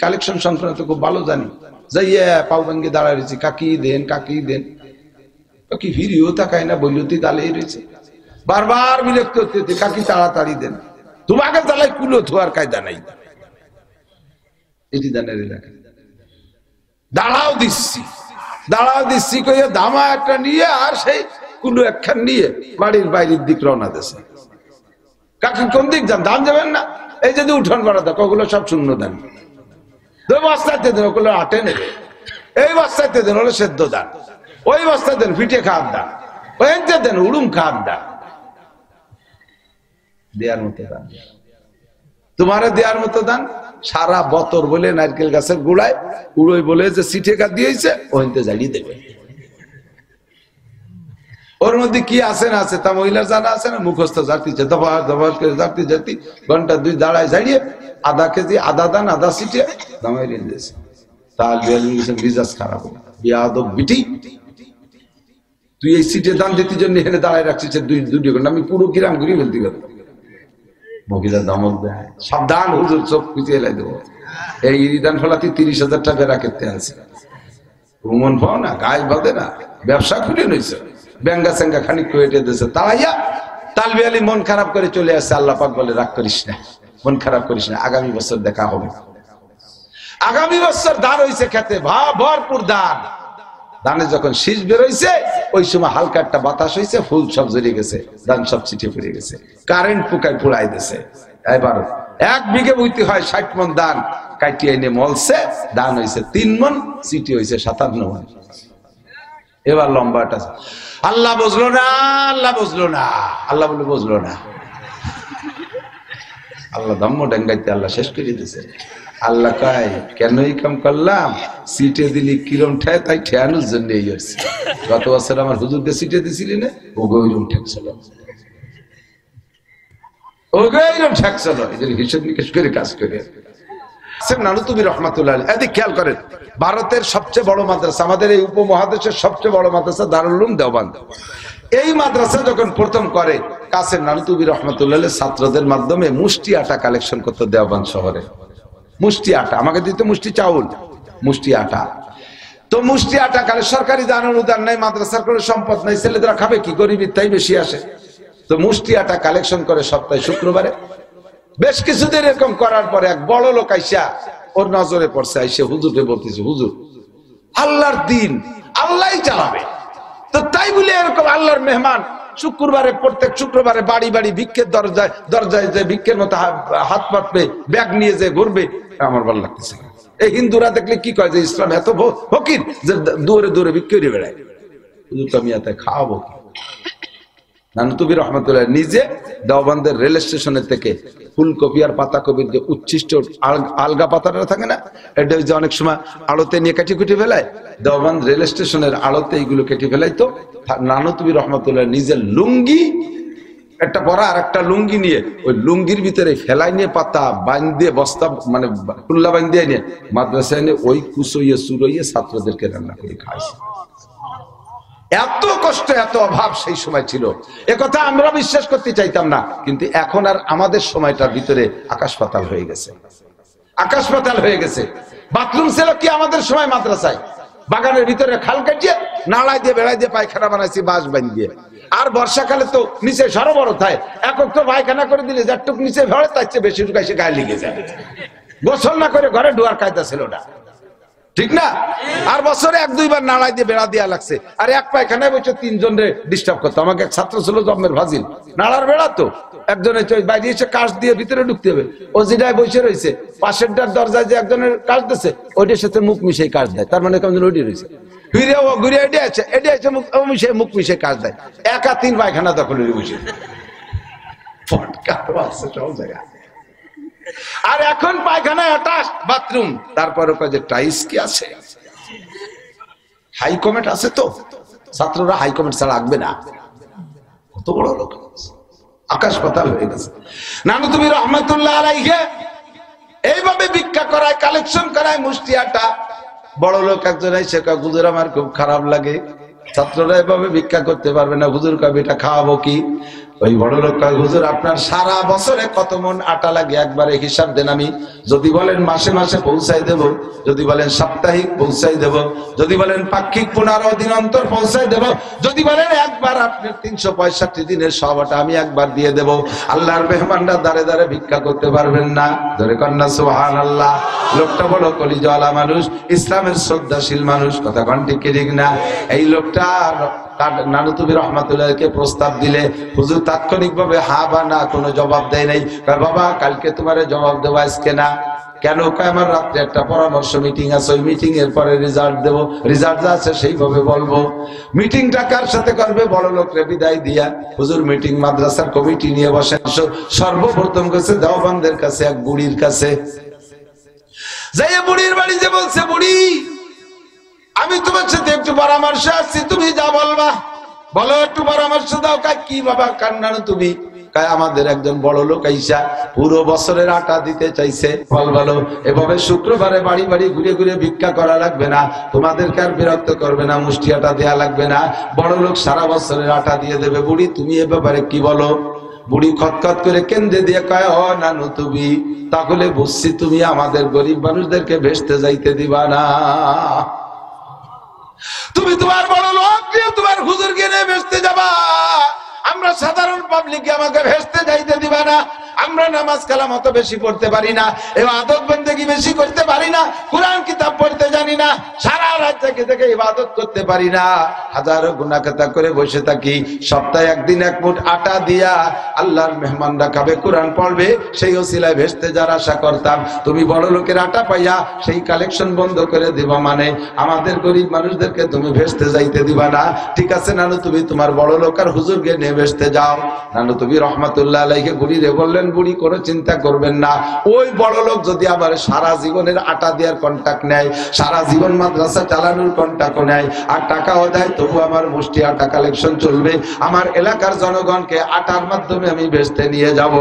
Collection সংক্রান্ত খুব ভালো জানি। যাইয়া পাও ভাঙ্গে দাঁড়ায় রয়েছি, কাকি দেন কাকি দেন, কাকি ফিরিও তাকায় না, বইলতি দাঁড়িয়ে রয়েছে। বারবার বিরক্ত হতে, কাকি তাড়াতাড়ি দেন, তোমাকে জ্বালাই কুলো থোয়ার কায়দা নাই। এটি দানের এলাকা। দাঁড়াও দিচ্ছি কইয়া ধামা একটা নিয়ে আর সেই কুলো একখান নিয়ে বাড়ির বাইরের দিক রওনা দিয়েছে। কাকি কোন দিক যান? ধান যাবেন না? এই যদি উঠোন বাড়া দেখ, ওগুলো সব শূন্য দান। বস্তাতে দেন, ওগুলো আটে নেবে। এই বস্তাতে দেন হলো সেদ্ধ দান, ওই বস্তা দেন ফিটে খাওয়ার দান, ওই দেন উড়ুম খাওয়ার দান। দেয়ার মতো দান, তোমারে দেয়ার মতো দান। সারা বতর বলে নারকেল গাছের গুড়ায় উড়োই বলে যে সিটে কাট দিয়েছে, ওইতে জ্বালিয়ে দেবে। ওর মধ্যে কি আছে না আছে তা মহিলার জানা আছে না? মুখস্থ জাতিছে, দফার দফার করে জাতি ঘন্টা 2 দাঁড়ায় ঝাড়িয়ে আধা কেজি আধা দান আধা সিটে দামাই রেখে দিয়েছে। তার মিজাজ খারাপ, বিয়াদব বিটি, তুই এই সিটে দান দিতে জন্য এখানে দাঁড়ায় রাখছিস 2 ঘন্টা, আমি পুরো কিরাম ঘুরিয়ে ফেলতে গেল। মহিলা ধমক দেয়, সাবধান হুজুর, চোখ পিছিয়ে এলাই দেবো। এই ইরিদান ফলাতে 30,000 টাকা রাখতে আছে, রুমন পাও না, গায়ে বাঁধে না, ব্যবসা খুলে নিয়েছে, ব্যাঙ্গা স্যাঙ্গা খানিক কয়েটে দিয়েছে। তাড়াইয়া তালবি আলী মন খারাপ করে চলে আসছে। আল্লাহ পাক বলে, রাগ করিস না, মন খারাপ করিস না, আগামী বছর দেখা হবে। আগামী বছর ধান হয়েছে খেতে, ভরপুর ধান। ধানে যখন শীষ বেরোইছে, ওই সময় হালকা একটা বাতাস হয়েছে, ফুল সব জড়িয়ে গেছে, ধান সব ছিটে পড়ে গেছে, কারেন্ট পোকায় পোড়াই দিয়েছে। এবার 1 বিঘে বইতে হয় 60 মন ধান, কাটিয়ে এনে মলছে, ধান হয়েছে 3 মন, চিঠি হয়েছে 57 মন। এবার লম্বাটা আল্লাহ বুঝলো না, আল্লাহ বুঝলো না, আল্লাহ বলে বুঝলো না। আল্লাহ ধম্ম ডেঙ্গাইতে আল্লাহ শেষ করে দিয়েছে। আল্লাহ কয়, কেন এই কাম করলাম? সিটে দিলি কিরম ঠায়, তাই ঠেয়ানোর জন্য এই আসছে। গত বছর আমার হুজুরকে সিটে দিছিলি না, ওইরকম ঠেকছিল, ওইরকম ঠেকছিল। এদের হিসেব নিকেশ করে কাজ করে। নানুতুবি রহমাতুল্লাহ এদিক খেয়াল করেন, ভারতের সবচেয়ে বড় মাদ্রাসা, আমাদের এই উপমহাদেশের সবচেয়ে বড় মাদ্রাসা দারুল উলুম দেওবন্দ। এই মাদ্রাসা যখন প্রথম করে, কাসেম নানুতুবি রহমাতুল্লাহ ছাত্রদের মাধ্যমে মুষ্টি আটা কালেকশন করতে দেওবন্দ শহরে। মুষ্টি আটা আমাকে দিতে, মুষ্টি চাউল, মুষ্টি আটা। তো মুষ্টি আটা কালে সরকারি দান অনুদান নাই, মাদ্রাসার কোনো সম্পদ নাই, ছেলেদের খাবে কি, গরিবের তাই বেশি আসে। তো মুষ্টি আটা কালেকশন করে সপ্তাহে শুক্রবারে। বেশ কিছুদিন এরকম করার পরে এক বড় লোক আইসা ওর নজরে পড়ছে, আইসা হুজুরকে বলতেছে, হুজুর আল্লাহর দিন আল্লাহই চালাবে, তো তাই বলে এরকম আল্লাহর মেহমান শুক্রবারে, প্রত্যেক শুক্রবারে বাড়ি বাড়ি ভিক্ষের দরজায় যে ভিক্ষের মতো হাত পাতবে, ব্যাগ নিয়ে যে ঘুরবে, আমার ভালো লাগতেছে। এই হিন্দুরা দেখলে কি কয় যে ইসলাম এত ফকির যে দূরে দূরে ভিক্ষে বেড়ায়। হুজুর তো আমি এত খাওয়াবো কি? নানুতুবি রহমতুল্লাহ নিজে দেওবন্দের রেল স্টেশনের থেকে ফুলকপি আর পাতাকপির যে উচ্ছিষ্ট আলগা পাতাটা থাকে না, এটা যে অনেক সময় আড়তে নিয়ে কেটে কুটে ফেলায়, দেওবন্দ রেল স্টেশনের আড়তে এইগুলো কেটে ফেলাই। তো নানুতুবি রহমতুল্লাহ নিজের লুঙ্গি একটা পরা আর একটা লুঙ্গি নিয়ে ওই লুঙ্গির ভিতরে ফেলাই নিয়ে পাতা বাঁধিয়ে বস্তা মানে খুল্লা বাঁধিয়ে নিয়ে মাদ্রাসায় নিয়ে ওই কুচইয়ে চুরইয়ে ছাত্রদেরকে রান্না করে খাইছে। এত কষ্ট, এত অভাব সেই সময় ছিল, একথা আমরা বিশ্বাস করতে চাইতাম না। কিন্তু এখন আর আমাদের সময়টার ভিতরে আকাশ পাতাল হয়ে গেছে, আকাশ পাতাল হয়ে গেছে। বাথরুম ছিল কি আমাদের সময় মাদ্রাসায়, বাগানের ভিতরে খাল কাটিয়ে নাড়াই দিয়ে বেড়াই দিয়ে পায়খানা বানাইছি বাঁশ বাঁধিয়ে। আর বর্ষাকালে তো নিচে সরবরাহ থাকে, একক তো পায়খানা করে দিলে যারটুক নিচে ভরে তার চেয়ে বেশি ঢুকাই সে গায়ে লেগে যায়। গোসল না করে ঘরে ঢোয়ার কায়দা ছিল না, ঠিক না? আর বছরে 1-2 বার নাড়াই দিয়ে বেড়া দেওয়া লাগছে। আর এক পায়খানায় বসে 3 জনের ডিস্টার্ব করতো। আমাকে এক ছাত্র ছিল জন্মের ফাজিল, নাড়ার বেড়া তো একজনের বাইরে এসে কাশ দিয়ে ভিতরে ঢুকতে হবে, ও যেটায় বসে রয়েছে পাশেরটার দরজায় যে একজনের কাশ দিচ্ছে ওইটার সাথে মুখ মিশে কাশ দেয়, তার মানে কেমন ওইটি রয়েছে, ফিরে ও ঘুরে এটে আছে মুখ মিশে কাশ দেয়। 1-3 পায়খানা দখল বসে সব জায়গায়। আর এখন পায়খানা অ্যাটাচ বাথরুম, তারপরে কয় যে টাইস কি আছে, হাই কমেন্ট আছে, তো ছাত্ররা হাই কমেন্ট ছাড়া আঁকবে না। কত বড় লোক, আকাশ পাতাল হয়ে গেছে। নানুতুবি রহমতুল্লাহ আলাইহি এইভাবে ভিক্ষা করায়, কালেকশন করায় মুষ্টি আটা। বড় লোক একজন এসে কয়, হুজুর আমার খুব খারাপ লাগে, ছাত্ররা এভাবে ভিক্ষা করতে পারবে না, হুজুর কয় এটা খাওয়াবো কি? ওই বড় লোক কয়, হুজুর আপনার সারা বছরে কত মন আটা লাগে একবারে হিসাব দেন, আমি যদি বলেন মাসে মাসে পৌঁছাই দেব, যদি বলেন সাপ্তাহিক পৌঁছাই দেব, যদি বলেন পাক্ষিক 15 দিন অন্তর পৌঁছাই দেব, যদি বলেন একবার আপনার 365 দিনের সব আটা আমি একবার দিয়ে দেব। আল্লাহর মেহমানরা দাঁড়ে দাঁড়ে ভিক্ষা করতে পারবেন না, ধরে কন্যা সুবহানাল্লাহ। লোকটা বড় কলিজাওয়ালা মানুষ, ইসলামের শ্রদ্ধাশীল মানুষ, কথা কন ঠিক ঠিক না? এই লোকটা নানুতুবি রহমাতুল্লাহকে প্রস্তাব দিলে হুজুর তাৎক্ষণিক ভাবে হা বা না কোনো জবাব দেয় নাই। বাবা কালকে তোমারে জবাব দেবো, আজকে না। কেন? আমার রাত্রে একটা পরামর্শ মিটিং আছে, ওই মিটিং এর পরে রেজাল্ট দেবো, রেজাল্ট যা আছে সেইভাবে বলবো। মিটিংটা কার সাথে করবে? বড় লোকরে বিদায় দিয়া হুজুর মিটিং মাদ্রাসার কমিটি নিয়ে বসেন। সর্বপ্রথম কাছে দেওবন্দের কাছে এক বুড়ির কাছে যাই, বুড়ির বাড়ি যে বলছে, বুড়ি আমি তোমার সাথে একটু পরামর্শ আসছি, তুমি যা বলবা বলো, একটু পরামর্শ দাও। কি বাবা কান্নানো তুমি? আমাদের একজন বড় লোক আইসা পুরো বছরের আটা দিতে চাইছে। বলো এভাবে শুক্রবারে বাড়ি বাড়ি ঘুরে ঘুরে ভিক্ষা করা লাগবে না, তোমাদেরকে আর বিরক্ত করবে না, মুষ্টি আটা দেয়া লাগবে না, বড় লোক সারা বছরের আটা দিয়ে দেবে। বুড়ি তুমি এ ব্যাপারে কি বলো? বুড়ি খতখত করে কেন্দ্রে দিয়ে কয়, ও নানু তুমি, তাহলে বুঝছি তুমি আমাদের গরিব মানুষদেরকে ভেস্তে যাইতে দিবা না। তুমি তোমার বড় লোক দিয়ে তোমার হুজুরকে নিয়ে ভেস্তে যাবা, আমরা সাধারণ পাবলিক আমাকে ভেস্তে যাইতে দিবা না। আমরা নামাজ কালাম অত বেশি পড়তে পারি না, ইবাদত বন্দেগী বেশি করতে পারি না, কোরআন কিতাব পড়তে জানি না, সারা রাত থেকে থেকে ইবাদত করতে পারি না, হাজারো গুনাহ খাতা করে বসে থাকি। সপ্তাহে একদিন এক মুঠ আটা দিয়া আল্লাহর মেহমানরা খাবে, কোরআন পড়বে, সেই ওসিলায় ভেস্তে যার আশা করতাম। তুমি বড় লোকের আটা পাইয়া সেই কালেকশন বন্ধ করে দিবা, মানে আমাদের গরিব মানুষদেরকে তুমি ভেস্তে যাইতে দিবা না। ঠিক আছে নানু, তুমি তোমার বড় লোক আর হুজুরকে নিয়ে ভেস্তে যাও। নানু তুমি রহমাতুল্লাহ আলাইহি বুড়িরে বললেন, বুড়ি কোনো চিন্তা করবেন না, ওই বড় লোক যদি আমার সারা জীবনের আটা দেওয়ার কন্ট্রাক্ট নেয়, সারা জীবন মাদ্রাসা চালানোর কন্ট্রাক্ট নেয়, আর টাকাও দেয়, তবু আমার মুষ্টি আটা কালেকশন চলবে, আমার এলাকার জনগণকে আটার মাধ্যমে আমি বেচতে নিয়ে যাব।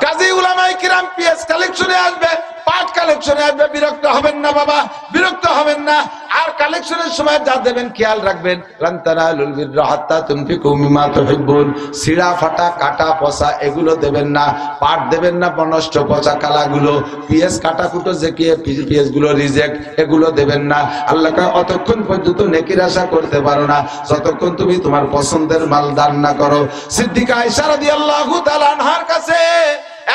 কাজী উলামায়ে কিরাম পিএস কালেকশনে আসবে, পাট কালেকশনে আসবে, বিরক্ত হবেন না বাবা, বিরক্ত হবেন না। আর কালেকশনের সময় যা দেবেন খেয়াল রাখবেন, লান তানালুল বিররা হাত্তা তুনফিকু মিম্মা তুহিব্বুন, ছিঁড়া ফাটা কাটা পচা এগুলো দেবেন না, পাট দেবেন না নষ্ট পচা কালাগুলো, পিএস কাটা কুটো যে কি পিএস গুলো রিজেক্ট, এগুলো দেবেন না। আল্লাহ কয় অতক্ষণ পর্যন্ত নেকির আশা করতে পারো না যতক্ষণ তুমি তোমার পছন্দের মাল দান না করো। সিদ্দিকা আয়েশা রাদিয়াল্লাহু তাআলা আনহার কাছে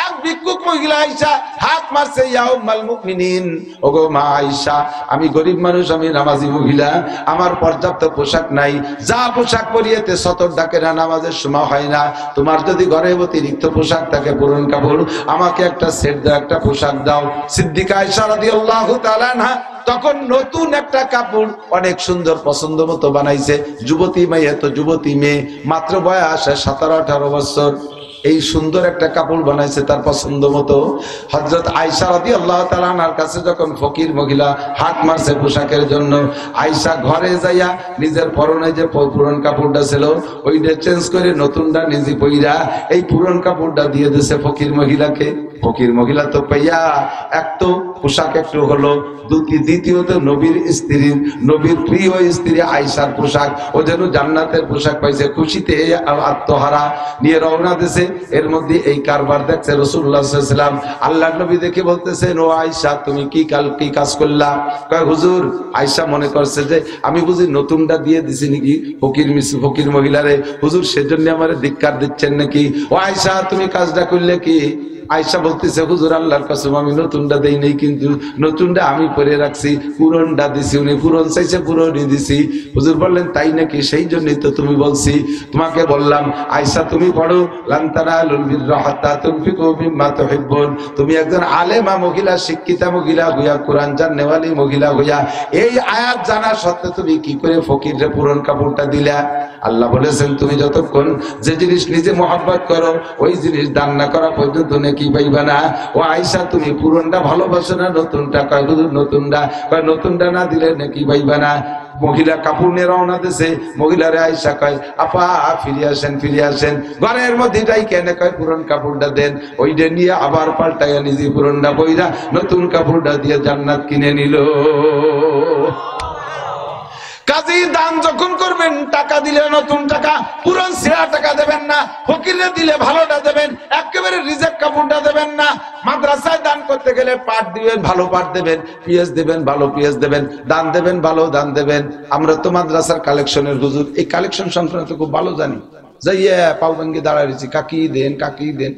এক ভিক্ষুক মহিলা আয়েশা হাত মারছে, ইয়া উম্মাল মুমিনিন, ওগো মা আয়েশা, আমি গরিব মানুষ, আমি নামাজি মহিলা, আমার পর্যাপ্ত পোশাক নাই, যা পোশাক পরিয়েতে সতর ডাকে না, নামাজের সময় হয় না, তোমার যদি ঘরে অতিরিক্ত পোশাক থাকে পুরন কাপড়, আমাকে একটা সেট দাও, একটা পোশাক দাও। সিদ্দিকা আয়েশা রাদিয়াল্লাহু তাআলা আনহা তখন নতুন একটা কাপড় অনেক সুন্দর পছন্দ মতো বানাইছে। যুবতী মেয়ে, তো যুবতী মেয়ে, মাত্র বয়স 17-18 বছর, এই সুন্দর একটা কাপড় বানাইছে তার পছন্দ মতো। হযরত আয়েশা রাদিয়াল্লাহু তাআলা আনহার কাছে যখন ফকির মহিলা হাত মারছে পোশাকের জন্য, আয়েশা ঘরে যাইয়া নিজের পরনে যে পুরন কাপড়টা ছিল ওইটা চেঞ্জ করে নতুনটা নিজে পইরা এই পুরন কাপড়টা দিয়ে দিয়েছে ফকির মহিলাকে। ফকির মহিলা তো পাইয়া এক তো পোশাক একটু হলো, দ্বিতীয়ত নবীর স্ত্রীর, নবীর প্রিয় স্ত্রী আয়েশার পোশাক, ও যেন জান্নাতের পোশাক পাইছে, খুশিতে আত্মহারা নিয়ে রওনা দিয়েছে। এর মধ্যে এই কারবার দেখছে রাসূলুল্লাহ সাল্লাল্লাহু আলাইহি ওয়াসাল্লাম। আল্লাহর নবী দেখে বলতেছেন, ও আয়েশা তুমি কি কাজ করলা? কয় হুজুর, আয়েশা মনে করছে যে আমি বুঝি নতুনটা দিয়ে দিছি নাকি ফকির মহিলারে, হুজুর সেজন্য আমারে ধিক্কার দিচ্ছেন নাকি? ও আয়েশা তুমি কাজটা করলে কি? আয়েশা বলতেছে, হুজুর আল্লাহর কসম আমি নতুনটা দেই নাই, কিন্তু নতুনটা আমি পরে রাখছি, পুরনটা দিছি, উনি পুরন চাইছে পুরনই দিছি। হুজুর বললেন, তাই নাকি? সেই জন্যই তো তুমি বলছি, তোমাকে বললাম আয়েশা তুমি পড়ো লান তানালুল বিররা হাত্তা তুনফিকু মিম্মা তুহিব্বুন, তুমি একজন আলেমা মহিলা, শিক্ষিতা মহিলা হইয়া, কোরআন জানেওয়ালি মহিলা হইয়া এই আয়াত জানা সত্ত্বেও তুমি কি করে ফকিরের পুরন কাপড়টা দিলা? আল্লাহ বলেছেন তুমি যতক্ষণ যে জিনিস নিজে মহব্বত করো ওই জিনিস দান না করা পর্যন্ত কি পাইবা না। ও আয়েশা তুমি পুরনটা ভালোবাসো না নতুনটা? কয় হুজুর নতুনটা। কয় নতুনটা না দিলে নাকি পাইবা না। মহিলা কাপড় নিয়ে রওনা দিছে, মহিলারে আয়েশা কয় আপা ফিরে আসেন, ঘরের মধ্যেটাই কেন? কয় পুরন কাপড়টা দেন। ওইটা নিয়ে আবার পাল্টাইয়া নিজে পুরনটা বইরা নতুন কাপড়টা দিয়ে জান্নাত কিনে নিল। কাজী দান যখন করবেন টাকা দিলে নতুন টাকা, পুরান ছেঁড়া টাকা দেবেন না। ফকিরে দিলে ভালোটা দেবেন, একেবারে রিজেক্ট কাপড়টা দেবেন না। মাদ্রাসায় দান করতে গেলে পাট দিবেন, ভালো পাট দেবেন, পিএস দেবেন, ভালো পিএস দেবেন, দান দেবেন, ভালো দান দেবেন। আমরা তো মাদ্রাসার কালেকশনের হুজুর, এই কালেকশন সংক্রান্ত খুব ভালো জানি। যাইয়া পাও ভাঙ্গি দাঁড়ায় রয়েছি, কাকি দেন, কাকি দেন,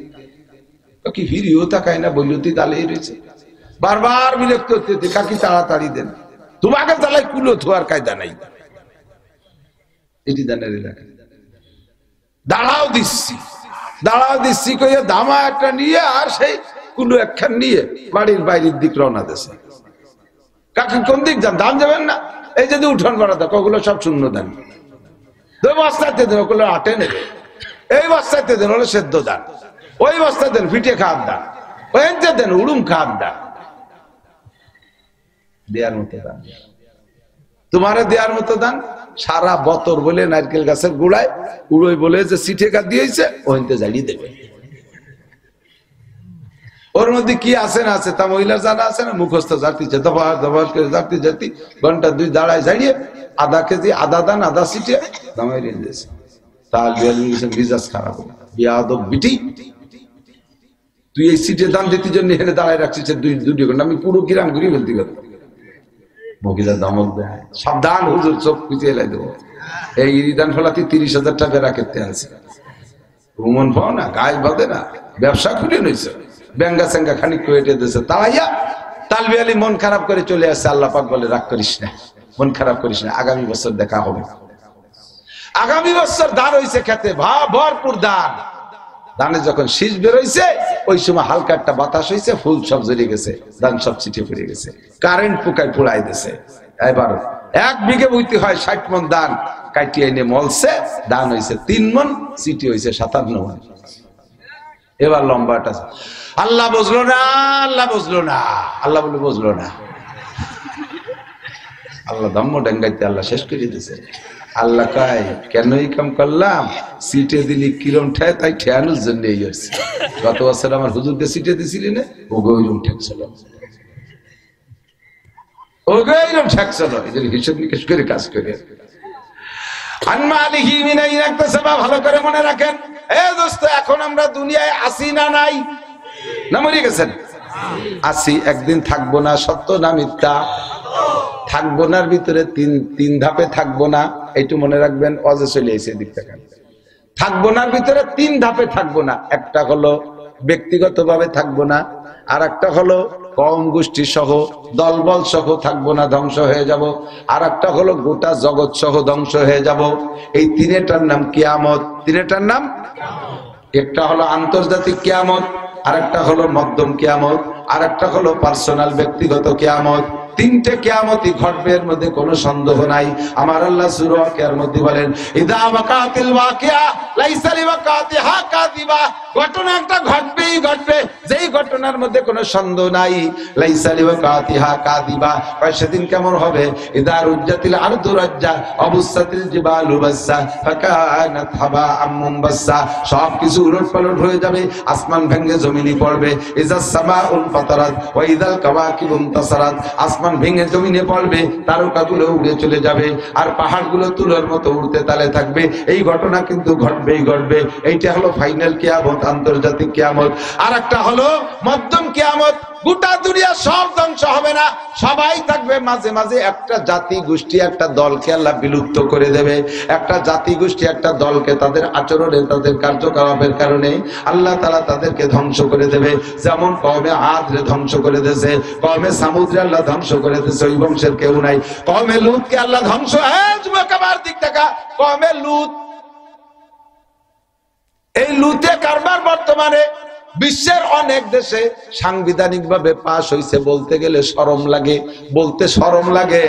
কাকি ফিরিও তাকায় না, বইলতি দাঁড়িয়ে রয়েছে, বারবার বিরক্ত হচ্ছে, কাকি তাড়াতাড়ি দেন, তোমাকে জ্বালাই কুলো থোয়ার কায়দা নাই। এটি দানের এলাকা দাঁড়াও দিচ্ছি, দাঁড়াও দিচ্ছি কইয়া দামা একটা নিয়ে আর সেই কুলো একখান নিয়ে বাড়ির বাইরের দিক রওনা দিয়েছে। কাকি কোন দিক যান? দান যাবেন না? এই যদি উঠোন বাড়া দেখ, ওগুলো সব শূন্য দান। ওই বস্তাতে দেন, ওগুলো আটে নেবে। এই বস্তাতে দেন হলো সেদ্ধ দান, ওই বস্তা দেন পিঠে খাওয়ার দান, ওই দেন উড়ুম খাওয়ার দান। দেয়ার মতো দান, তোমারে দেয়ার মতো দান। সারা বতর বলে নারকেল গাছের গোড়ায় উড়োই বলে যে সিটে কাট দিয়েছে, ওইতে জ্বালিয়ে দেবে। ওর মধ্যে কি আছে না আছে তা মহিলার জানা আছে না? মুখস্থ জাতিছে, দফার দফার করে জাতি জাতি ঘন্টা দুই দাঁড়ায় জ্বালিয়ে আধা কেজি আধা দান আধা সিটে দামাই রেখে দিয়েছে। তাহলে মিজাজ খারাপ হবে। বিয়াদব বিটি, তুই এই সিটে দান দিতে জন্য এখানে দাঁড়ায় রাখছিস দুটি ঘন্টা, আমি পুরো গ্রাম ঘুরিয়ে ফেলতে পারবো। মহিলা দমক দেয়, সাবধান হুজুর, চোখ পিছিয়ে লাই দেবো। এই দান ফলাতে 30,000 টাকা রাখতে আছে, ভ্রমণ পাও না, গায়ে বাঁধে না, ব্যবসা খুলে নইছে, ব্যাঙ্গা স্যাঙ্গা খানিক করে দিয়েছে। তাইয়া তালবি আলী মন খারাপ করে চলে আসছে। আল্লাহ পাক বলে রাগ করিস না, মন খারাপ করিস না, আগামী বছর দেখা হবে। আগামী বছর দান হয়েছে খেতে, ভরপুর দান। ধানে যখন শীষ বেরোইছে ওই সময় হালকা একটা বাতাস হয়েছে, ফুল সব জ্বলে গেছে, ধান সব ছিটে পড়ে গেছে, কারেন্ট পোকায় পোড়াই দিছে। এবার 1 বিঘে বইতে হয় 60 মন ধান, কাটিয়ে এনে মলছে, ধান হয়েছে 3 মন, চিঠি হয়েছে 57 মন। এবার লম্বাটা আল্লাহ বুঝলো না, আল্লাহ বুঝলো না, আল্লাহ বলে বুঝলো না। আল্লাহ ধম্ম ডেঙ্গাইতে আল্লাহ শেষ করে দিয়েছে। আল্লাহ কয় কেন এই কাম করলাম? সিটে দিলি কিরম ঠেয়, তাই ঠেয়ানোর জন্য এই হচ্ছে। গত বছর আমার হুজুরকে সিটে দিছিলি না, ওগো ওইরকম ঠেকছিল, ওগো এইরকম ঠেকছিল। এদের হিসেব নিকেশ করে কাজ করে ভালো করে মনে রাখেন। এ দোস্ত, এখন আমরা দুনিয়ায় আসি না নাই? না মরে গেছেন? আসি, একদিন থাকবো না, সত্য না মিথ্যা? থাকবো নার ভিতরে তিন ধাপে থাকবো না, এইটু মনে রাখবেন। অজে চলে এসে দিক থেকে থাকবো নার ভিতরে 3 ধাপে থাকবো না। একটা হলো ব্যক্তিগত ভাবে থাকবো না, আর একটা হলো কম গোষ্ঠী সহ দলবল সহ থাকবো না, ধ্বংস হয়ে যাব। আর একটা হলো গোটা জগৎ সহ ধ্বংস হয়ে যাব। এই 3টার নাম কিয়ামত। 3টার নাম, একটা হলো আন্তর্জাতিক কিয়ামত, আর একটা হলো মধ্যম কিয়ামত, আর একটা হলো পার্সোনাল ব্যক্তিগত কিয়ামত। 3টে কিয়ামতই ঘটবে, এর মধ্যে কোনো সন্দেহ নাই। আমার আল্লাহ সূরা ওয়াকিয়ার মধ্যে বলেন, ইদা ওয়াকাতিল ওয়াকিয়া লাইসা লিওয়াকাতিহা কাযিবা। ঘটনা একটা ঘটবেই ঘটবে, যেই ঘটনার মধ্যে কোনো সন্দেহ নাই। লাইসা লিওয়াকাতিহা কাযিবা, সেদিন কেমন হবে? ইদা রুজ্জাতিল আরদু রাজ্জা অবুসাতিল জিবালু বাসসা ফাকানাত হাবাআম মুনবাসসা। সব কিছু উলটপালট হয়ে যাবে, আসমান ভেঙে জমিনে পড়বে। ইজাস সামাউন ফাতারাত ওয়া ইদাল কাওয়াকিবু ইনতাসারাত। আসমান ভেঙে জমিনে পড়বে, তারকাগুলো উড়ে চলে যাবে, আর পাহাড়গুলো তুলোর মতো উড়তে তালে থাকবে। এই ঘটনা কিন্তু ঘটবেই ঘটবে। এইটা হলো ফাইনাল কিয়ামত, আন্তর্জাতিক কিয়ামত। আর একটা হলো মধ্যম কিয়ামত। গোটা দুনিয়া সব ধ্বংস হবে না, সবাই থাকবে। মাঝে মাঝে একটা জাতি গোষ্ঠী একটা দলকে আল্লাহ বিলুপ্ত করে দেবে। একটা জাতি গোষ্ঠী একটা দলকে তাদের আচরণে, তাদের কার্যকলাপের কারণে আল্লাহ তাআলা তাদেরকে ধ্বংস করে দেবে। যেমন কওমে আদরে ধ্বংস করে দিয়েছে, কওমে সামুদরে আল্লাহ ধ্বংস করে দিয়েছে, ওই বংশের কেউ নাই। কওমে লূতকে আল্লাহ ধ্বংস, যুবক আমার দিক থেকে কওমে লূত। এই লূতে কারবার বর্তমানে বিশ্বের অনেক দেশে সাংবিধানিক ভাবে পাস হয়েছে, বলতে গেলে শরম লাগে, বলতে শরম লাগে।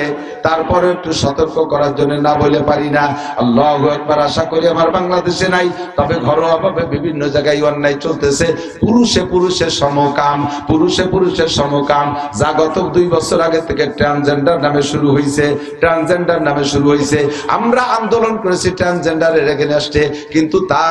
তারপরে একটু সতর্ক করার জন্য না বলে পারি না। আল্লাহু আকবার। আশা করি আমার বাংলাদেশে নাই, তবে ঘরোয়া ভাবে বিভিন্ন জায়গায় অন্যায় চলতেছে। পুরুষে পুরুষের সমকাম, পুরুষে পুরুষের সমকাম, যা গত 2 বছর আগে থেকে ট্রান্সজেন্ডার নামে শুরু হয়েছে, ট্রান্সজেন্ডার নামে শুরু হয়েছে। আমরা আন্দোলন করেছি ট্রান্সজেন্ডারের এগেইনস্টে, কিন্তু তা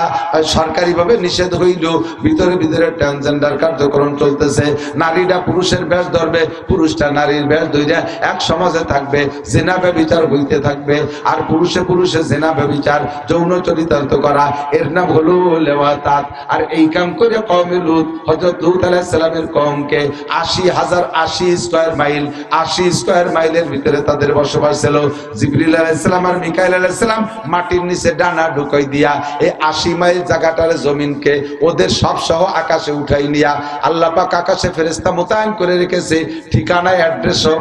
সরকারি ভাবে নিষেধ হইল। ভিতরে ভিতরে ট্রান্সজেন্ডার কার্যক্রম চলতেছে, নারীরা পুরুষের বেশ ধরবে, পুরুষটা নারীর বেশ ধরে এক সমাজে থাকবে, জেনা ব্যভিচার হইতে থাকবে, আর পুরুষে পুরুষে জেনা ব্যভিচার যৌন চরিতার্থ করা, এর নাম হলো লেওয়াতাত। আর এই কাম করে কওমে লূত, হযরত লূত আলাইহিস সালামের কওমকে 80 স্কয়ার মাইল, 80 স্কয়ার মাইলের ভিতরে তাদের বসবাস ছিল। জিবরিল আলাইহিস সালাম আর মিকাইল আলাইহিস সালাম মাটির নিচে ডানা ঢুকাই দিয়া এই 80 মাইল জায়গাটার জমিনকে ওদের সব সহ আকাশে উঠাই নিয়া আল্লাহ পাক আকাশে ফেরেশতা মোতায়েন করে রেখেছে, ঠিকানা অ্যাড্রেস সহ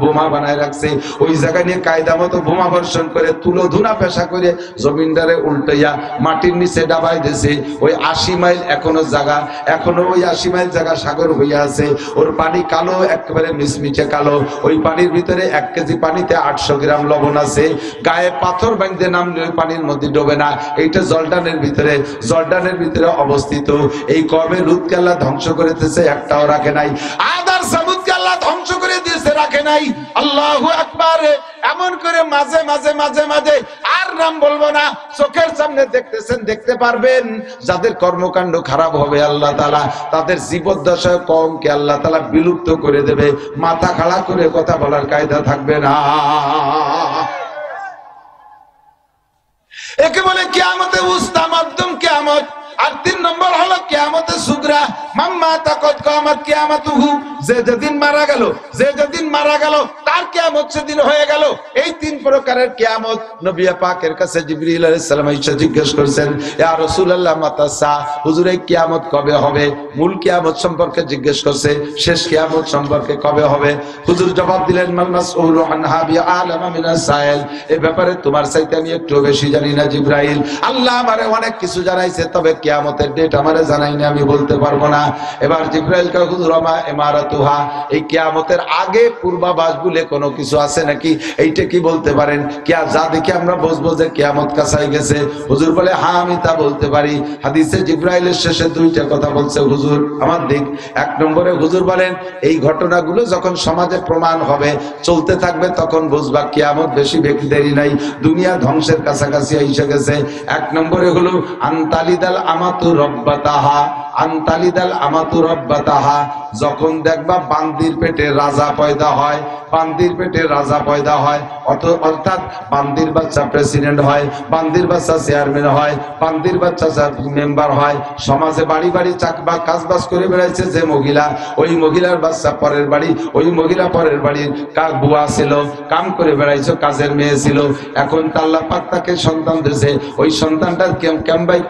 বোমা বানায় রাখছে। ওই জায়গায় নিয়ে কায়দা মতো বোমা বর্ষণ করে তুলো ধুনা পেশা করে জমিনদারে উল্টাইয়া মাটির নিচে ডাবাই দিয়েছে। ওই 80 মাইল এখনো জায়গা, এখনো ওই 80 মাইল জায়গা সাগর হইয়া আছে। ওর পানি কালো, একেবারে মিচমিচে কালো। ওই পানির ভিতরে 1 কেজি পানিতে 800 গ্রাম লবণ আছে। গায়ে পাথর বাঁধতে নামলে ওই পানির মধ্যে ডোবে না। এইটা জর্ডানের ভিতরে অবস্থিত। এই কওমে লূতকে আল্লাহ ধ্বংস করেছে, একটাও রাখে নাই। আদার সামুদকে আল্লাহ ধ্বংস করে দিয়েছে, রাখে নাই। আল্লাহু আকবার। এমন করে মাঝে মাঝে মাঝে মাঝে, আর নাম বলবো না, চোখের সামনে দেখতেছেন, দেখতে পারবেন যাদের কর্মকাণ্ড খারাপ হবে আল্লাহ তাআলা তাদের জীবদ্দশায় কওমকে আল্লাহ তাআলা বিলুপ্ত করে দেবে। মাথা খাড়া করে কথা বলার কায়দা থাকবে না। একে বলে কিয়ামতে উস্তা, মাধ্যম কিয়ামত। আর 3 নম্বর হলো কিয়ামতে সুগরা, মাম্মা তাকাত কিয়ামত কিয়ামাতুহু। যে যেদিন মারা গেল তার কিয়ামত সেদিন হয়ে গেল। এই 3 প্রকারের কিয়ামত। নবী পাকের কাছে জিবরিল আলাইহিস সালাম এসে জিজ্ঞেস করেছেন, ইয়া রাসূলুল্লাহ মাতা সা, হুজুর এই কিয়ামত কবে হবে? মূল কিয়ামত সম্পর্কে জিজ্ঞেস করছে, শেষ কিয়ামত সম্পর্কে কবে হবে? হুজুর জবাব দিলেন, মাল মাসউলু আনহা বিআলামা মিনাস সাইল। এই ব্যাপারে তোমার চাইতে আমি একটু বেশি জানি না জিবরাইল। আল্লাহ আমারে অনেক কিছু জানাইছে, তবে কিয়ামতের ডেট আমারে জানাইনি, আমি বলতে পারবো না। এবার জিবরাইল কয়, হুজুর মা ইমারাতুহা, এই কিয়ামতের আগে পূর্বাভাস বলে কোনো কিছু আছে নাকি? এইটা কি বলতে পারেন? কিয়া যা দেখে আমরা বুঝবো যে কিয়ামত কাছাই গেছে? হুজুর বলে, হ্যাঁ আমি তা বলতে পারি। হাদিসে জিবরাইলের শেষে 2টা কথা বলছে হুজুর আমার দিক। 1 নম্বরে হুজুর বলেন, এই ঘটনাগুলো যখন সমাজে প্রমাণ হবে, চলতে থাকবে, তখন বুঝবা কিয়ামত বেশি দেরি নাই, দুনিয়া ধ্বংসের কাছাকাছি এসে গেছে। 1 নম্বরে হলো আনতালিদাল আমাতু রব্বাতাহা, আনতালিদাল আমাতু রব্বাতাহা। যখন দেখবা বান্দির পেটে রাজা পয়দা হয়, বান্দির পেটে রাজা পয়দা হয়, অর্থাৎ বান্দির বাচ্চা প্রেসিডেন্ট হয়, বান্দির বাচ্চা চেয়ারম্যান হয়, বান্দির বাচ্চা মেম্বার হয়। সমাজে বাড়ি বাড়ি চাকবা কাজবাজ করে বেড়াইছে যে মহিলা, ওই মহিলার বাচ্চা পরের বাড়ি, ওই মহিলা পরের বাড়ির বুয়া ছিল, কাম করে বেড়াইছো, কাজের মেয়ে ছিল। এখন আল্লাহ পাক তাকে সন্তান দিয়েছে, ওই সন্তানটা কেমবাই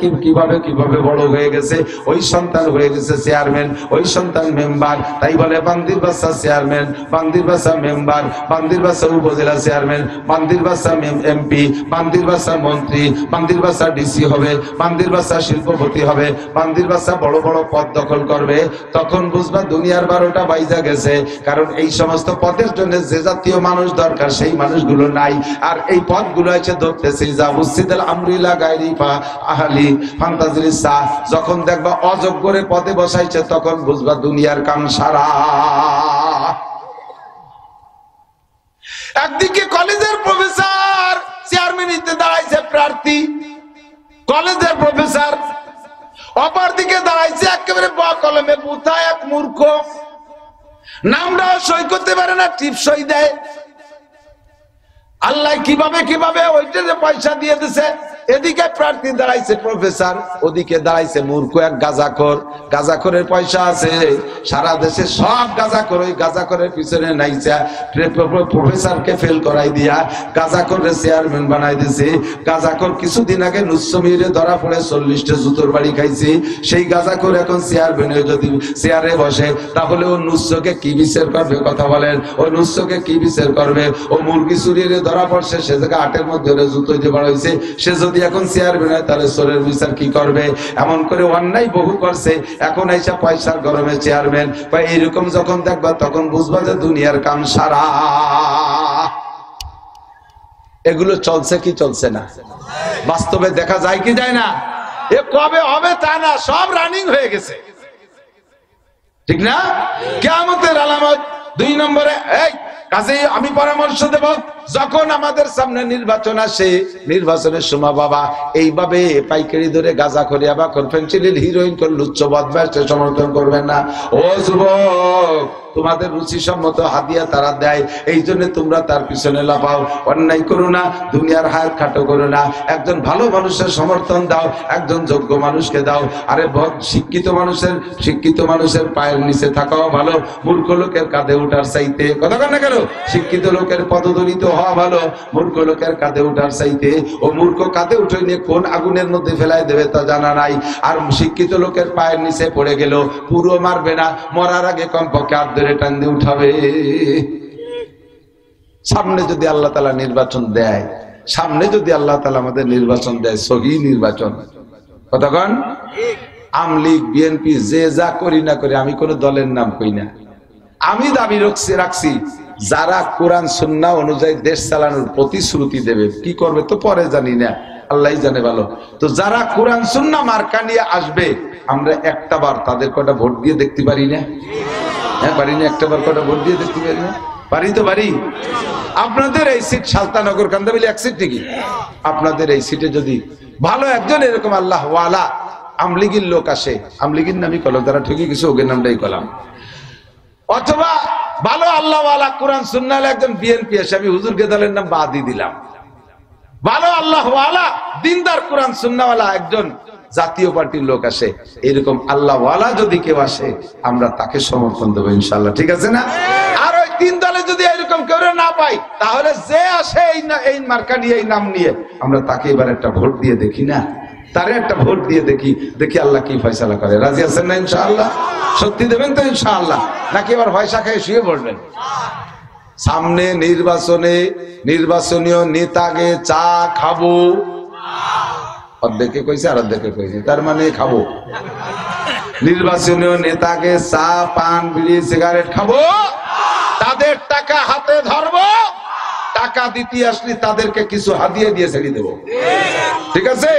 কিভাবে বড় হয়ে গেছে, ওই সন্তান হয়ে গেছে চেয়ারম্যান, ওই সন্তান মেম্বার। তাই বলে বান্দির বাচ্চা চেয়ারম্যান, বান্দির বাচ্চা মেম্বার, বান্দির বাচ্চা উপজেলা চেয়ারম্যান, বান্দির বাচ্চা এমপি, বান্দির বাচ্চা মন্ত্রী, বান্দির বাচ্চা ডিসি হবে, বান্দির বাচ্চা শিল্পপতি হবে, বান্দির বাচ্চা বড় বড় পদ দখল করবে। তখন বুঝবা দুনিয়ার 12টা বাইজা গেছে। কারণ এই সমস্ত পদের জন্য যে জাতীয় মানুষ দরকার সেই মানুষগুলো নাই। আর এই পদগুলো এসে ধরতেছে যা মুসিদাল আমরিলা গায়রি আহলি ফান্তাজিলিসা। যখন দেখবা অযোগ্যরে পদে বসাইছে, তখন বুঝবা দুনিয়ার কাম সারা। একদিকে কলেজের প্রফেসর চেয়ারম্যানিতে দাঁড়াইছে প্রার্থী, কলেজের প্রফেসর। অপরদিকে দাঁড়াইছে একেবারে কলমে বুথা এক মূর্খ, নামটা সই করতে পারে না, টিপ সই দেয়। আল্লাহ কিভাবে ওইটা যে পয়সা দিয়ে দিছে। এদিকে প্রার্থী দাঁড়াইছে প্রফেসর, ওদিকে দাঁড়াইছে মূর্খ এক গাঁজাখোর। গাঁজাখোরের পয়সা আছে, সারা দেশে সব গাঁজাখোর ওই গাঁজাখোরের পিছনে নাইছে। প্রফেসরকে ফেল করাই দিয়া গাঁজাখোরের চেয়ারম্যান বানাই দিছে। গাঁজাখোর কিছুদিন আগে নুসমিরে ধরা পড়ে 40টা জুতোর বাড়ি খাইছে। সেই গাঁজাখোর এখন চেয়ারম্যানে যদি চেয়ারে বসে, তাহলে ও নুসকে কি বিচার করবে? কথা বলেন, ও নুসকে কি বিচার করবে? ও মুরগি চুরিয়ে ধরা পড়ছে, সে জায়গায় 8-এর মধ্যে জুতো দিয়ে বাড়াইছে। সে যদি এখন চেয়ারম্যান হয়, তাহলে চোরের বিচার কি করবে? এমন করে অন্যায় বহু করছে, এখন আইসা পয়সার গরমে চেয়ারম্যান। এইরকম যখন দেখবা, তখন বুঝবা যে দুনিয়ার কাম সারা। এগুলো চলছে কি চলছে না? বাস্তবে দেখা যায় কি যায় না? এ কবে হবে তা না, সব রানিং হয়ে গেছে, ঠিক না? কিয়ামতের আলামত 2 নম্বরে। এই কাজেই আমি পরামর্শ দেব, যখন আমাদের সামনে নির্বাচন আসে, নির্বাচনের সময় বাবা এইভাবে পাইকারি ধরে গাঁজা করে আবার ফেন্সিডিল হিরোইন করে লুচ্চ বদমাশ সমর্থন করবেন না। ও যুবক, তোমাদের রুচি সম্মত হাদিয়া তারা দেয়, এই জন্য তোমরা তার পিছনে লাফাও। অন্যায় করো না, দুনিয়ার হায়াত খাটো করো না। একজন ভালো মানুষের সমর্থন দাও, একজন যোগ্য মানুষকে দাও। আরে শিক্ষিত মানুষের পায়ের নিচে থাকাও ভালো, মূর্খ লোকের কাঁধে উঠার চাইতে। কথা কন না কেন? শিক্ষিত লোকের পদদলিত হওয়া ভালো, মূর্খ লোকের কাঁধে উঠার চাইতে। ও মূর্খ কাঁধে উঠে নিয়ে কোন আগুনের মধ্যে ফেলাই দেবে তা জানা নাই। আর শিক্ষিত লোকের পায়ের নিচে পড়ে গেল, পুরো মারবে না, মরার আগে কমপক্ষে হাত ধরে টান দিয়ে উঠাবে। সামনে যদি আল্লাহ তাআলা নির্বাচন দেয়, সামনে যদি আল্লাহ তাআলা আমাদের নির্বাচন দেয়, সহি নির্বাচন, কতক্ষণ আমলিগ বিএনপি যে যা করি না করি, আমি কোন দলের নাম কই না। আমি দাবি রাখছি যারা কোরআন সুন্নাহ অনুযায়ী দেশ চালানোর প্রতিশ্রুতি দেবে, কি করবে তো পরে জানি না, আল্লাহই জানে ভালো। তো যারা কোরআন সুন্নাহ মার্কা নিয়ে আসবে, আমরা একটা বার তাদের কটা ভোট দিয়ে দেখতে পারি না? হ্যাঁ, পারি না? একটা বার কটা ভোট দিয়ে দেখতে পারি না? পারি তো পারি। আপনাদের এই সিট সালতানগর কান্দাবিলি এক সিট নাকি? আপনাদের এই সিটে যদি ভালো একজন এরকম আল্লাহ ওয়ালা আমলিগির লোক আসে, আমলিগির নামই কলম, যারা ঠিকই কিছু ওকে নামটাই কলাম, অথবা ভালো আল্লাহ ওয়ালা কোরআন সুন্নাহ একজন বিএনপি আসে, আমি হুজুরকে দলের নাম বাদই দিলাম। ভালো আল্লাহ ওয়ালা দিনদার কোরআন সুন্নাহ ওয়ালা একজন জাতীয় পার্টির লোক আসে, এরকম আল্লাহ ওয়ালা যদি কেউ আসে, আমরা তাকে সমর্থন দেবো ইনশাআল্লাহ। ঠিক আছে না? আর ওই তিন দলে যদি এরকম কেউ না পাই, তাহলে যে আসে এই মার্কা নিয়ে, এই নাম নিয়ে, আমরা তাকে এবার একটা ভোট দিয়ে দেখি না? তারে একটা ভোট দিয়ে দেখি আল্লাহ কি ফয়সালা করে। রাজি আছেন না ইনশাআল্লাহ? সত্যি দেবেন তো ইনশাআল্লাহ, নাকি এবার পয়সা খেয়ে শুয়ে পড়বেন? সামনে নির্বাচনীয় নেতাকে চা খাবো, অর্ধেকে কইছে আর অর্ধেকে কইছে, তার মানে খাবো। নির্বাচনীয় নেতাকে চা পান বিড়ি সিগারেট খাবো, তাদের টাকা হাতে ধরবো, টাকা দিতে আসলে তাদেরকে কিছু হাদিয়া দিয়ে ছেড়ে দেবো। ঠিক আছে?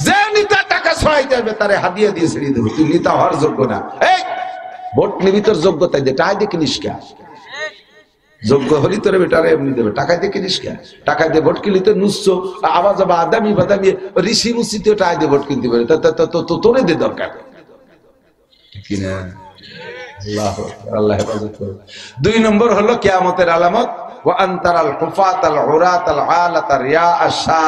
যে নেতা টাকা ছড়াই যাবে তারে হাদিয়া দিয়ে ছেড়ে দেবো। তুই নেতা হওয়ার যোগ্য না, এই ভোট নিবি, তোর যোগ্যতা দে, টাকা দিয়ে কিনিস কে? যোগ্য হলি তোরে বেটারে এমনি দেবে, টাকায় দিয়ে কিনিস কে? টাকায় দিয়ে ভোট কিনলি তো নুসছো আওয়াজ আবার আদামি বাদামি ঋষি মুসিতেও টাকা দিয়ে ভোট কিনতে পারে, তোরে দে দরকার কিনা? আল্লাহ হেফাজত করুন। ২ নম্বর হলো কিয়ামতের আলামত, ওয়া আনতারাল হুফাতাল উরাতাল আলাতা রিয়া আশা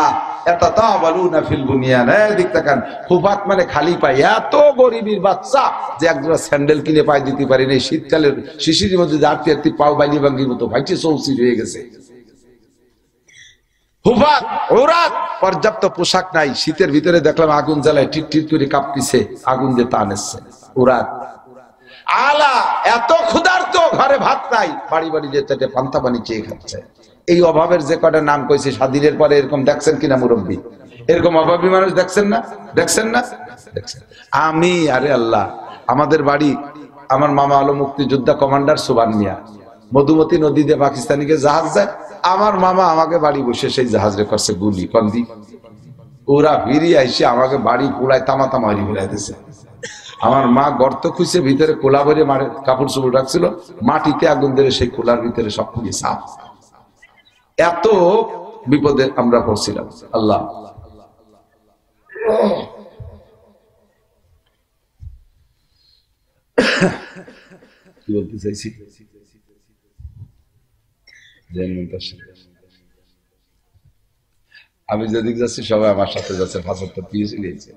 ইয়াতাতাওয়ালুনা ফিল বুনিয়ান। এই দিক তাকান, হুফাত মানে খালি পায়, এত গরিবের বাচ্চা যে একজোড়া স্যান্ডেল কিনে পায় দিতে পারি না, শীতকালের শিশিরের মধ্যে আটটি পাও বাইলি ভাঙ্গির মতো ভাইটি চৌচির হয়ে গেছে। হুফাত উরাত, পর্যাপ্ত পোশাক নাই, শীতের ভিতরে দেখলাম আগুন জ্বালায় টিট টিট করে কাঁপতিছে, আগুন দিয়ে টান এসছে। উরাত আলা, এত ক্ষুধার্ত, ঘরে ভাত নাই, বাড়ি বাড়ি যেতে পান্তা পানি চেয়ে খাচ্ছে। এই অভাবের যে কটা নাম কইছে স্বাধীনের পরে, এরকম দেখছেন কিনা মুরব্বী? এরকম অভাবী মানুষ দেখছেন না? দেখছেন না? দেখছেন। আমি আরে আল্লাহ, আমাদের বাড়ি, আমার মামা হলো মুক্তিযোদ্ধা কমান্ডার সুবান মিয়া, মধুমতি নদী দিয়ে পাকিস্তানিকে জাহাজ যায়, আমার মামা আমাকে বাড়ি বসে সেই জাহাজে করছে গুলি কন্দি, ওরা ফিরিয়ে আইসে আমাকে বাড়ি পুরায় তামা তামারি ফিরাই দিছে। আমার মা গর্ত খুঁজছে, ভিতরে কোলা ভরে মারে কাপড় চোপড় রাখছিল, মাটিতে আগুন ধরে সেই কোলার ভিতরে সব কিছু সাফ। এত বিপদে আমরা পড়ছিলাম। আল্লাহ কি বলতে চাইছি, আমি যেদিক যাচ্ছি সবাই আমার সাথে যাচ্ছে, ৭৫ পিএসি নিয়েছে।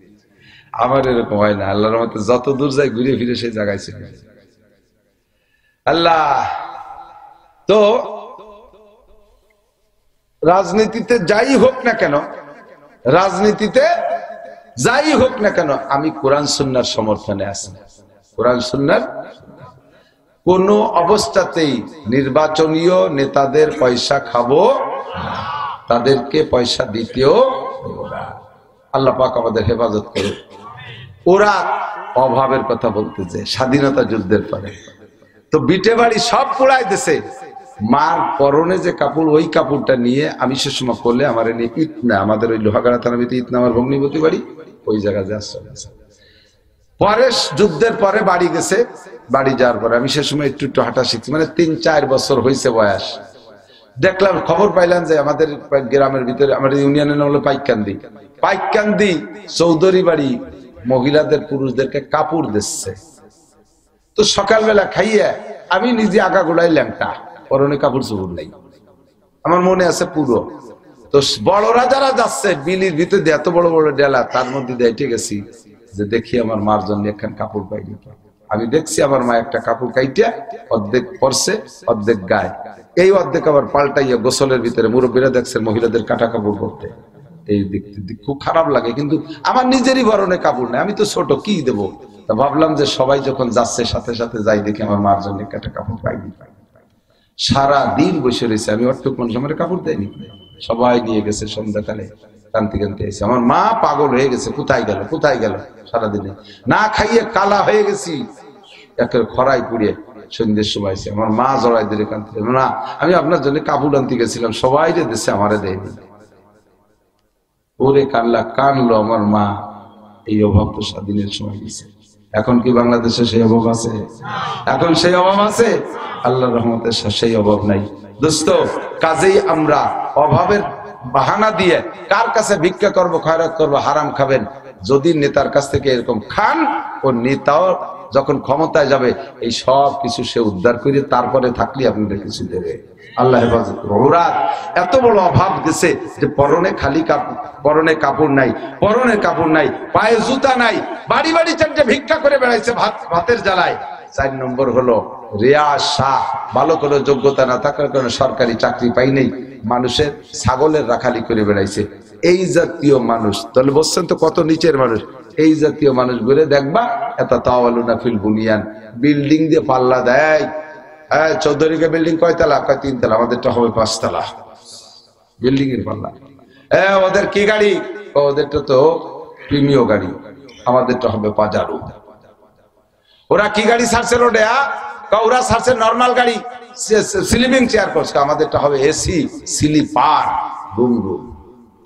আমার এরকম হয় না, আল্লাহর মতে যত দূর যাই ঘুরে ফিরে সেই জায়গায় ছিল আল্লাহ। তো রাজনীতিতে যাই হোক না কেন, আমি কোরআন সুন্নাহর সমর্থনে আছি। কোরআন সুন্নাহর কোন অবস্থাতেই নির্বাচনীয় নেতাদের পয়সা খাবো, তাদেরকে পয়সা দিতেও আল্লাহ পাক আমাদের হেফাজত করুন। ওরা অভাবের কথা বলতেছে স্বাধীনতা যুদ্ধের পরে, তো বিটে বাড়ি সব পোড়াই দিছে, মার পরনে যে কাপড়, ওই কাপড়টা নিয়ে আমি সে সময় করলে আমার এনে ইতনা, আমাদের ওই লোহাগাড়া থানার ভিতরে ইতনা আমার ভগ্নিপতি বাড়ি, ওই জায়গায় যে আসছে। পরে যুদ্ধের পরে বাড়ি গেছে, বাড়ি যাওয়ার পরে আমি সে সময় একটু হাঁটা শিখছি, মানে ৩-৪ বছর হয়েছে বয়স। দেখলাম, খবর পাইলাম যে আমাদের গ্রামের ভিতরে, আমাদের ইউনিয়নের নাম হলো পাইকান্দি, পাইকান্দি চৌধুরী বাড়ি মহিলাদের পুরুষদেরকে কাপড় দিচ্ছে। তো সকালবেলা খাইয়ে আমি নিজে আগা গোড়াই ল্যাংটা, পরনে কাপড় চোপড় নাই, আমার মনে আছে পুরো। তো বড়রা যারা যাচ্ছে বিলির ভিতরে দিয়ে এত বড় বড় ডেলা, তার মধ্যে দিয়ে গেছি যে দেখি আমার মার জন্য একখান কাপড় পাইনি। আমি দেখছি আমার মা একটা কাপড় কাইটা অর্ধেক পরছে অর্ধেক গায়ে, এই অর্ধেক আবার পাল্টাইয়া গোসলের ভিতরে, মুরব্বীরা দেখছেন মহিলাদের কাটা কাপড় পরতে, এই দেখতে খুব খারাপ লাগে। কিন্তু আমার নিজেরই বরণে কাপড় নেই, আমি তো ছোট, কি দেবো? তা ভাবলাম যে সবাই যখন যাচ্ছে সাথে সাথে যাই, দেখি আমার মার জন্য একটা কাপড় পাইনি। সারা দিন বসে রয়েছে, আমি অর্থক মানুষ, আমার কাপড় দেয়নি। সবাই নিয়ে গেছে, সন্ধ্যাকালে কান্তি কান্তি এসে আমার মা পাগল হয়ে গেছে, কোথায় গেল কোথায় গেল, সারাদিনে না খাইয়ে কালা হয়ে গেছি, একের খরাই পুড়িয়ে। সন্ধ্যের সময় এসে আমার মা জড়াই দিলে কান্তি, না আমি আপনার জন্য কাপড় আনতে গেছিলাম, সবাই যে দেশে আমারে দেয়নি। ওরে কান্লা কানলো আমার মা, এই অভাব তো স্বাধীনের সময় গেছে। এখন কি বাংলাদেশে সেই অভাব আছে? এখন সেই অভাব আছে? আল্লাহর রহমতে সেই অভাব নাই দোস্ত। কাজেই আমরা অভাবের বাহানা দিয়ে কার কাছে ভিক্ষা করব, খয়রাত করব, হারাম খাবেন। যদি নেতার কাছ থেকে এরকম খান, ও নেতাও যখন ক্ষমতায় যাবে এই সব কিছু সে উদ্ধার করে তারপরে থাকলে আপনাদের কিছু দেবে। আল্লাহ হেফাজত করুন। ওরা এত বড় অভাব দিছে যে পরনে খালি কাপড়, পরনে কাপড় নাই, পরনে কাপড় নাই, পায়ে জুতা নাই, বাড়ি বাড়ি চারটে ভিক্ষা করে বেড়াইছে ভাতের জ্বালায়। 4 নম্বর হলো রেয়াজ শাহ, ভালো কোনো যোগ্যতা না থাকার কারণে সরকারি চাকরি পাই নেই, মানুষের ছাগলের রাখালি করে বেড়াইছে। এই জাতীয় মানুষ, তাহলে বলছেন তো কত নিচের মানুষ। এই জাতীয় মানুষ ঘুরে দেখবা, এটা তাওয়ালুনা ফিল বুনিয়ান, বিল্ডিং দিয়ে পাল্লা দেয়। হ্যাঁ, চৌধুরীকে বিল্ডিং কয়তলা? কয় 3 তলা, আমাদেরটা হবে 5 তলা, বিল্ডিং এর পাল্লা। হ্যাঁ, ওদের কি গাড়ি? ওদেরটা তো প্রিমিয় গাড়ি, আমাদেরটা হবে পাজারো। ওরা কি গাড়ি ছাড়ছে রোডে? ওরা ছাড়ছে নর্মাল গাড়ি, স্লিপিং চেয়ার করছে, আমাদেরটা হবে এসি স্লিপার রুম রুম।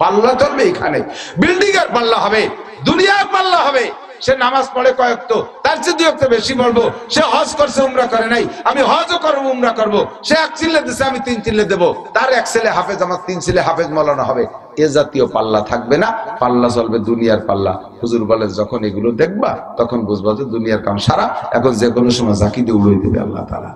পাল্লা চলবে এখানে, বিল্ডিং এর পাল্লা হবে, দুনিয়ার পাল্লা হবে। সে নামাজ পড়ে কয়েক, তো তার চেয়ে 2 ওয়াক্ত বেশি পড়বো। সে হজ করছে, উমরা করে নাই, আমি হজও করবো উমরা করবো। সে 1 চিল্লে দিছে, আমি 3 চিল্লে দেবো। তার 1 ছেলে হাফেজ, আমার 3 ছেলে হাফেজ মৌলানা হবে। এ জাতীয় পাল্লা থাকবে না, পাল্লা চলবে দুনিয়ার পাল্লা। হুজুর বলে যখন এগুলো দেখবা তখন বুঝবা যে দুনিয়ার কাম সারা, এখন যে কোনো সময় জাকি দিয়ে উড়িয়ে দেবে আল্লাহ তাআলা।